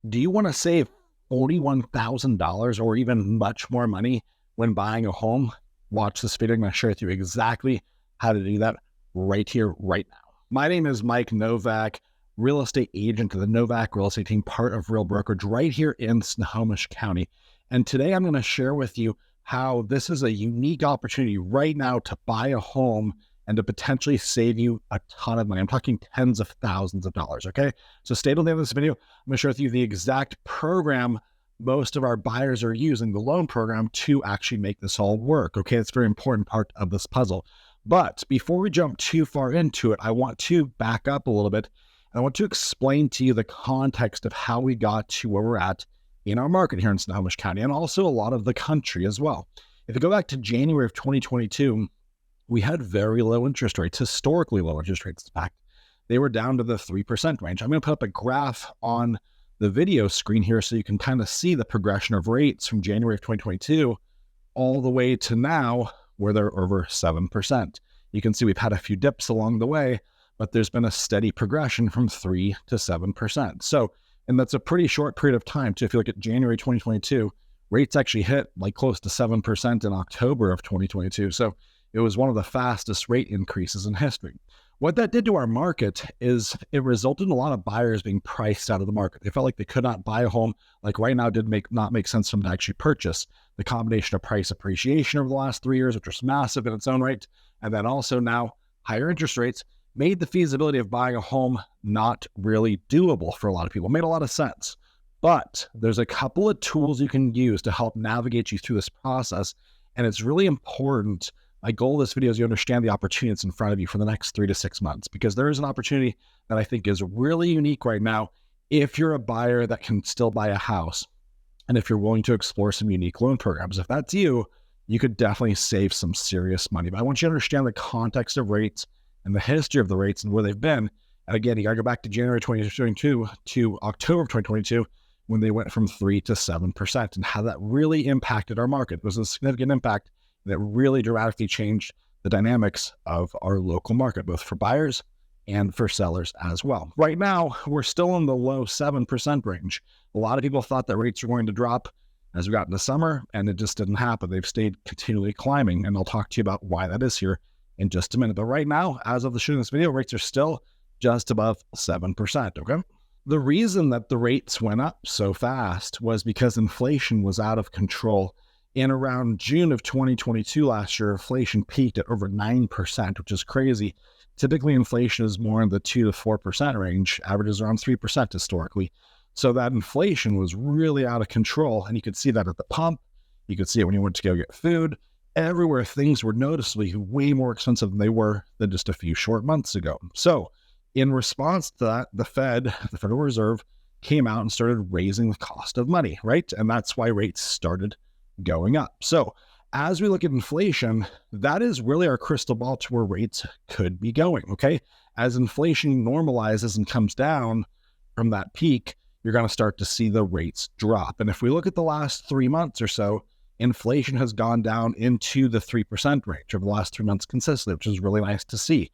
Do you want to save $41,000 or even much more money when buying a home? Watch this video. I'm going to share with you exactly how to do that right here, right now. My name is Mike Novak, real estate agent of the Novak Real Estate Team, part of Real Brokerage right here in Snohomish County. And today I'm going to share with you how this is a unique opportunity right now to buy a home and to potentially save you a ton of money. I'm talking tens of thousands of dollars, okay? So stay till the end of this video. I'm gonna share with you the exact program most of our buyers are using, the loan program, to actually make this all work, okay? It's a very important part of this puzzle. But before we jump too far into it, I want to back up a little bit. And I want to explain to you the context of how we got to where we're at in our market here in Snohomish County, and also a lot of the country as well. If you go back to January of 2022, we had very low interest rates, historically low interest rates. In fact, they were down to the 3% range. I'm going to put up a graph on the video screen here so you can kind of see the progression of rates from January of 2022 all the way to now where they're over 7%. You can see we've had a few dips along the way, but there's been a steady progression from 3 to 7%. So, and that's a pretty short period of time too. If you look at January 2022, rates actually hit like close to 7% in October of 2022. So it was one of the fastest rate increases in history. What that did to our market is it resulted in a lot of buyers being priced out of the market. They felt like they could not buy a home. Like right now, it did not make sense for them to actually purchase. The combination of price appreciation over the last 3 years, which was massive in its own right, and then also now higher interest rates, made the feasibility of buying a home not really doable for a lot of people. It made a lot of sense. But there's a couple of tools you can use to help navigate you through this process. And it's really important. My goal of this video is you understand the opportunity that's in front of you for the next 3 to 6 months, because there is an opportunity that I think is really unique right now if you're a buyer that can still buy a house and if you're willing to explore some unique loan programs. If that's you, you could definitely save some serious money. But I want you to understand the context of rates and the history of the rates and where they've been. And again, you got to go back to January 2022 to October of 2022 when they went from 3 to 7% and how that really impacted our market. It was a significant impact that really dramatically changed the dynamics of our local market, both for buyers and for sellers as well. Right now, we're still in the low 7% range. A lot of people thought that rates were going to drop as we got into summer, and it just didn't happen. They've stayed continually climbing, and I'll talk to you about why that is here in just a minute. But right now, as of the shooting of this video, rates are still just above 7%, okay? The reason that the rates went up so fast was because inflation was out of control. In around June of 2022 last year, inflation peaked at over 9%, which is crazy. Typically, inflation is more in the 2 to 4% range, averages around 3% historically. So that inflation was really out of control, and you could see that at the pump. You could see it when you went to go get food. Everywhere, things were noticeably way more expensive than they were than just a few short months ago. So in response to that, the Federal Reserve, came out and started raising the cost of money, right? And that's why rates started going up. So as we look at inflation, that is really our crystal ball to where rates could be going, okay? As inflation normalizes and comes down from that peak, you're going to start to see the rates drop. And if we look at the last 3 months or so, inflation has gone down into the 3% range over the last 3 months consistently, which is really nice to see.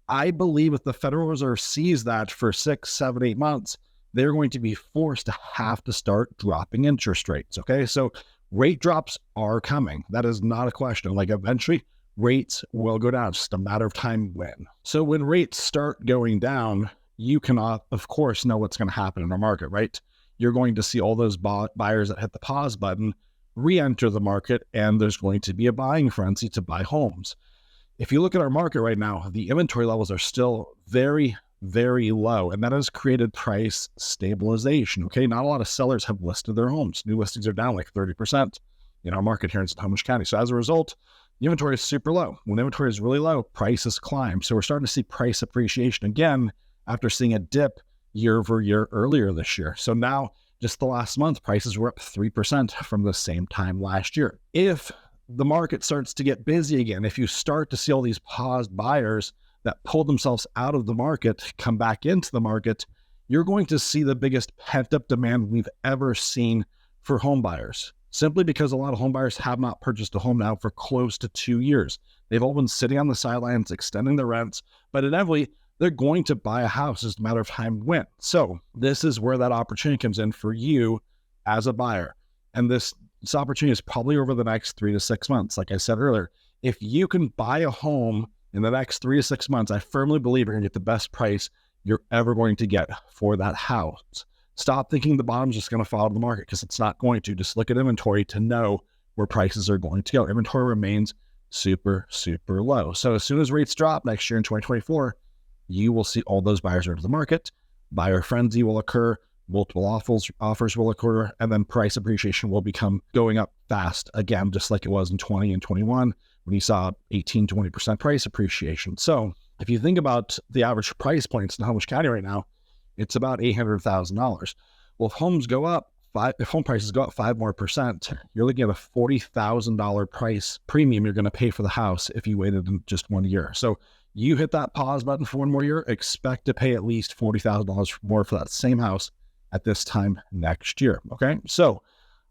I believe if the Federal Reserve sees that for 6, 7, 8 months, they're going to be forced to have to start dropping interest rates, okay? So rate drops are coming. That is not a question. Like eventually rates will go down. It's just a matter of time when. So when rates start going down, you can, of course, know what's going to happen in our market, right? You're going to see all those buyers that hit the pause button re-enter the market, and there's going to be a buying frenzy to buy homes. If you look at our market right now, the inventory levels are still very, very low, and that has created price stabilization, okay? Not a lot of sellers have listed their homes. New listings are down like 30% in our market here in Snohomish County. So as a result, the inventory is super low. When inventory is really low, prices climb. So we're starting to see price appreciation again after seeing a dip year over year earlier this year. So now, just the last month, prices were up 3% from the same time last year. If the market starts to get busy again, if you start to see all these paused buyers that pulled themselves out of the market come back into the market, you're going to see the biggest pent-up demand we've ever seen for home buyers, simply because a lot of home buyers have not purchased a home now for close to 2 years. They've all been sitting on the sidelines, extending their rents, but inevitably, they're going to buy a house. It's just a matter of time when. So this is where that opportunity comes in for you as a buyer. And this opportunity is probably over the next 3 to 6 months. Like I said earlier, if you can buy a home in the next 3 to 6 months, I firmly believe you're going to get the best price you're ever going to get for that house. Stop thinking the bottom's just going to fall to the market, because it's not going to. Just look at inventory to know where prices are going to go. Inventory remains super, super low. So as soon as rates drop next year in 2024, you will see all those buyers enter the market. Buyer frenzy will occur. Multiple offers will occur, and then price appreciation will become going up fast again, just like it was in 20 and 21 when you saw 18, 20% price appreciation. So if you think about the average price point in Snohomish County right now, it's about $800,000. Well, if home prices go up 5% more, you're looking at a $40,000 price premium you're going to pay for the house if you waited in just 1 year. So you hit that pause button for 1 more year, expect to pay at least $40,000 more for that same house at this time next year. Okay. So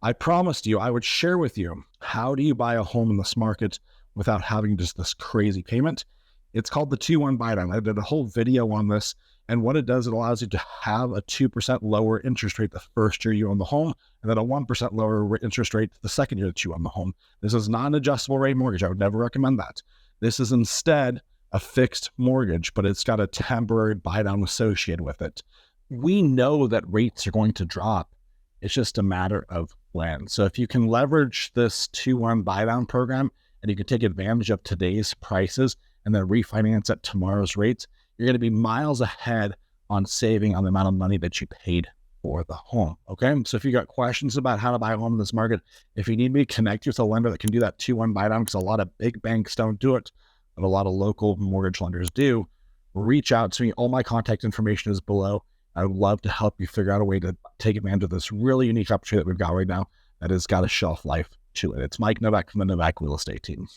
I promised you I would share with you, how do you buy a home in this market without having just this crazy payment? It's called the 2-1 buy down. I did a whole video on this. And what it does, it allows you to have a 2% lower interest rate the first year you own the home, and then a 1% lower interest rate the second year that you own the home. This is not an adjustable rate mortgage. I would never recommend that. This is instead a fixed mortgage, but it's got a temporary buy down associated with it. We know that rates are going to drop. It's just a matter of when. So if you can leverage this 2-1 buy down program, and you can take advantage of today's prices and then refinance at tomorrow's rates, you're going to be miles ahead on saving on the amount of money that you paid for the home. Okay. So if you got questions about how to buy a home in this market, if you need me, connect you with a lender that can do that 2-1 buy down, because a lot of big banks don't do it, but a lot of local mortgage lenders do. Reach out to me. All my contact information is below. I would love to help you figure out a way to take advantage of this really unique opportunity that we've got right now that has got a shelf life to it. It's Mike Novak from the Novak Real Estate Team.